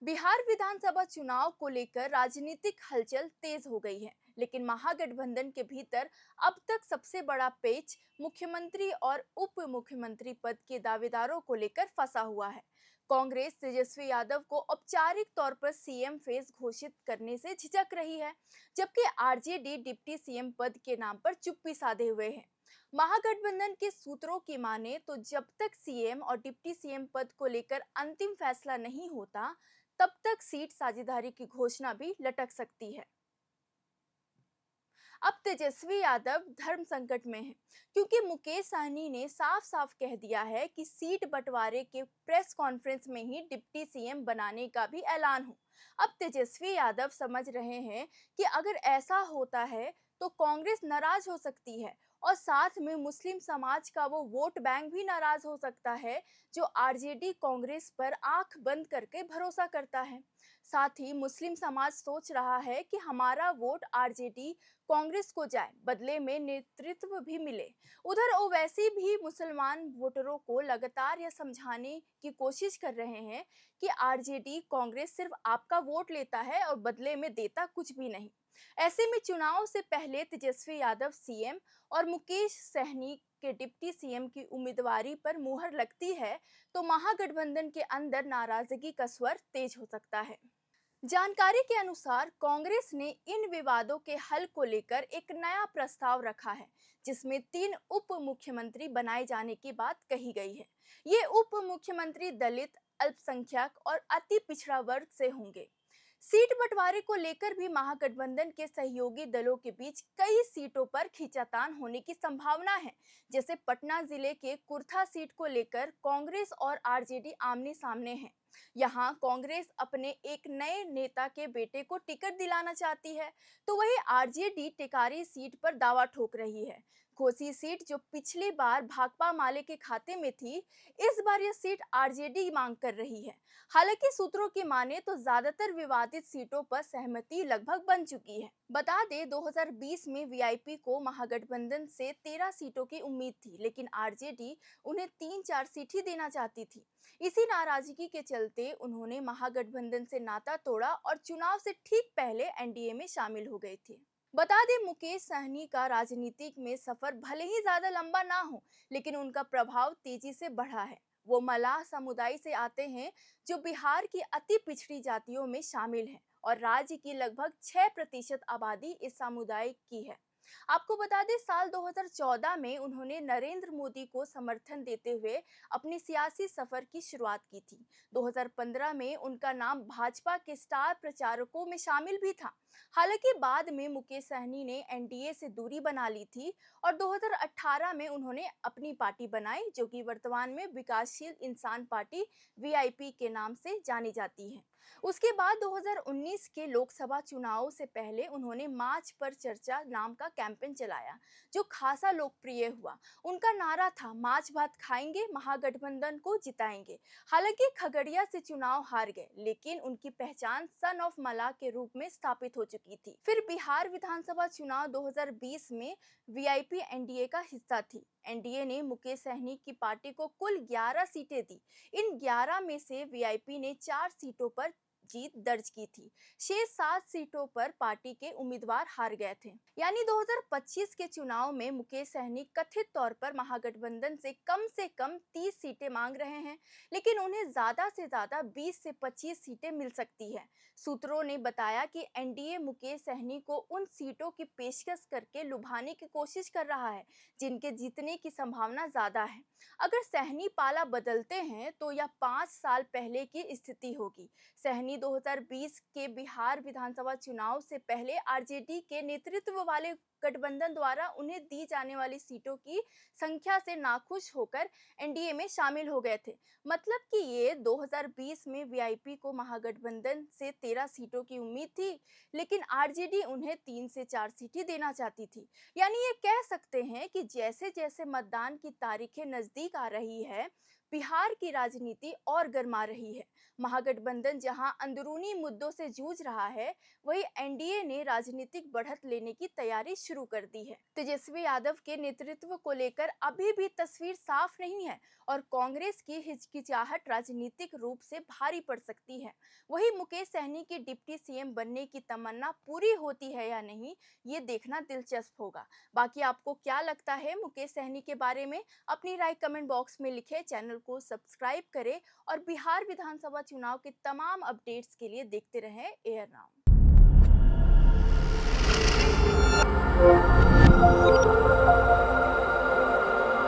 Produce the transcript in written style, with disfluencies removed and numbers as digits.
बिहार विधानसभा चुनाव को लेकर राजनीतिक हलचल तेज हो गई है, लेकिन महागठबंधन के भीतर अब तक सबसे बड़ा पेच मुख्यमंत्री और उप मुख्यमंत्री पद के दावेदारों को लेकर फंसा हुआ है। कांग्रेस तेजस्वी यादव को औपचारिक तौर पर सीएम फेस घोषित करने से झिझक रही है, जबकि आरजेडी डिप्टी सीएम पद के नाम पर चुप्पी साधे हुए है। महागठबंधन के सूत्रों की माने तो जब तक सीएम और डिप्टी सीएम पद को लेकर अंतिम फैसला नहीं होता, तब तक सीट साझेदारी की घोषणा भी लटक सकती है। अब तेजस्वी यादव धर्म संकट में हैं, क्योंकि मुकेश सहनी ने साफ-साफ कह दिया है कि सीट बंटवारे के प्रेस कॉन्फ्रेंस में ही डिप्टी सीएम बनाने का भी ऐलान हो। अब तेजस्वी यादव समझ रहे हैं कि अगर ऐसा होता है तो कांग्रेस नाराज हो सकती है और साथ में मुस्लिम समाज का वो वोट बैंक भी नाराज हो सकता है, जो आरजेडी कांग्रेस पर आंख बंद करके भरोसा करता है। साथ ही मुस्लिम समाज सोच रहा है कि हमारा वोट आरजेडी कांग्रेस को जाए, बदले में नेतृत्व भी मिले। उधर ओवैसी भी मुसलमान वोटरों को लगातार यह समझाने की कोशिश कर रहे हैं कि आरजेडी कांग्रेस सिर्फ आपका वोट लेता है और बदले में देता कुछ भी नहीं। ऐसे में चुनाव से पहले तेजस्वी यादव सीएम और मुकेश सहनी के डिप्टी सीएम की उम्मीदवारी पर मुहर लगती है, तो महागठबंधन के अंदर नाराजगी का स्वर तेज हो सकता है। जानकारी के अनुसार कांग्रेस ने इन विवादों के हल को लेकर एक नया प्रस्ताव रखा है, जिसमें 3 उप मुख्यमंत्री बनाए जाने की बात कही गई है। ये उप मुख्यमंत्री दलित, अल्पसंख्यक और अति पिछड़ा वर्ग से होंगे। सीट बंटवारे को लेकर भी महागठबंधन के सहयोगी दलों के बीच कई सीटों पर खींचातान होने की संभावना है। जैसे पटना जिले के कुर्था सीट को लेकर कांग्रेस और आरजेडी आमने सामने हैं। यहाँ कांग्रेस अपने एक नए नेता के बेटे को टिकट दिलाना चाहती है, तो वही आरजेडी टिकारी सीट पर दावा ठोक रही है। घोसी सीट जो पिछली बार भाकपा माले के खाते में थी, इस बार यह सीट आरजेडी मांग कर रही है। हालांकि सूत्रों की माने तो ज्यादातर विवादित सीटों पर सहमति लगभग बन चुकी है। बता दें, 2020 में वीआईपी को महागठबंधन से 13 सीटों की उम्मीद थी, लेकिन आरजेडी उन्हें 3-4 सीट ही देना चाहती थी। इसी नाराजगी के चलते उन्होंने महागठबंधन से नाता तोड़ा और चुनाव से ठीक पहले एनडीए में शामिल हो गए थे। बता दें, मुकेश सहनी का राजनीतिक में सफर भले ही ज्यादा लंबा ना हो, लेकिन उनका प्रभाव तेजी से बढ़ा है। वो मलाह समुदाय से आते हैं, जो बिहार की अति पिछड़ी जातियों में शामिल है और राज्य की लगभग 6% आबादी इस समुदाय की है। आपको बता दें, साल 2014 में उन्होंने नरेंद्र मोदी को समर्थन देते हुए अपनी सियासी सफर की शुरुआत की थी। 2015 में उनका नाम भाजपा के स्टार प्रचारकों में शामिल भी था। हालांकि बाद में मुकेश सहनी ने एनडीए से दूरी बना ली थी और 2018 में उन्होंने अपनी पार्टी बनाई, जो कि वर्तमान में विकासशील इंसान पार्टी वीआईपी के नाम से जानी जाती है। उसके बाद 2019 के लोकसभा चुनाव से पहले उन्होंने मार्च पर चर्चा नाम का कैंपेन चलाया, जो खासा लोकप्रिय हुआ। उनका नारा था, मार्च भात खाएंगे, महागठबंधन को जिताएंगे। हालांकि खगड़िया से चुनाव हार गए, लेकिन उनकी पहचान सन ऑफ मला के रूप में स्थापित हो चुकी थी। फिर बिहार विधानसभा चुनाव 2020 में वीआईपी एनडीए का हिस्सा थी। एनडीए ने मुकेश सहनी की पार्टी को कुल 11 सीटें दी। इन 11 में से वीआईपी ने 4 सीटों पर जीत दर्ज की थी। शेष 7 सीटों पर पार्टी के उम्मीदवार हार गए थे। यानी 2025 के चुनाव में मुकेश सहनी कथित तौर पर महागठबंधन से कम 30 सीटें मांग रहे हैं, लेकिन उन्हें ज्यादा से ज्यादा 20 से 25 सीटें मिल सकती है। सूत्रों ने बताया कि एनडीए मुकेश सहनी को उन सीटों की पेशकश करके लुभाने की कोशिश कर रहा है, जिनके जीतने की संभावना ज्यादा है। अगर सहनी पाला बदलते हैं तो यह 5 साल पहले की स्थिति होगी। सहनी 2020 के बिहार विधानसभा चुनाव से पहले आरजेडी के नेतृत्व वाले गठबंधन द्वारा उन्हें दी जाने वाली सीटों की संख्या से नाखुश होकर एनडीए में शामिल हो गए थे। मतलब कि ये 2020 में वीआईपी को महागठबंधन से 13 सीटों की उम्मीद थी, लेकिन आरजेडी उन्हें 3 से 4 सीटें देना चाहती थी। यानी ये कह सकते हैं कि जैसे जैसे मतदान की तारीखें नजदीक आ रही है, बिहार की राजनीति और गर्मा रही है। महागठबंधन जहां अंदरूनी मुद्दों से जूझ रहा है, वहीं एनडीए ने राजनीतिक बढ़त लेने की तैयारी शुरू कर दी है। तेजस्वी यादव के नेतृत्व को लेकर अभी भी तस्वीर साफ नहीं है और कांग्रेस की हिचकिचाहट राजनीतिक रूप से भारी पड़ सकती है। वहीं मुकेश सहनी की डिप्टी सीएम बनने की तमन्ना पूरी होती है या नहीं, ये देखना दिलचस्प होगा। बाकी आपको क्या लगता है मुकेश सहनी के बारे में? अपनी राय कमेंट बॉक्स में लिखें। चैनल को सब्सक्राइब करें और बिहार विधानसभा चुनाव के तमाम अपडेट्स के लिए देखते रहें एयर नाउ।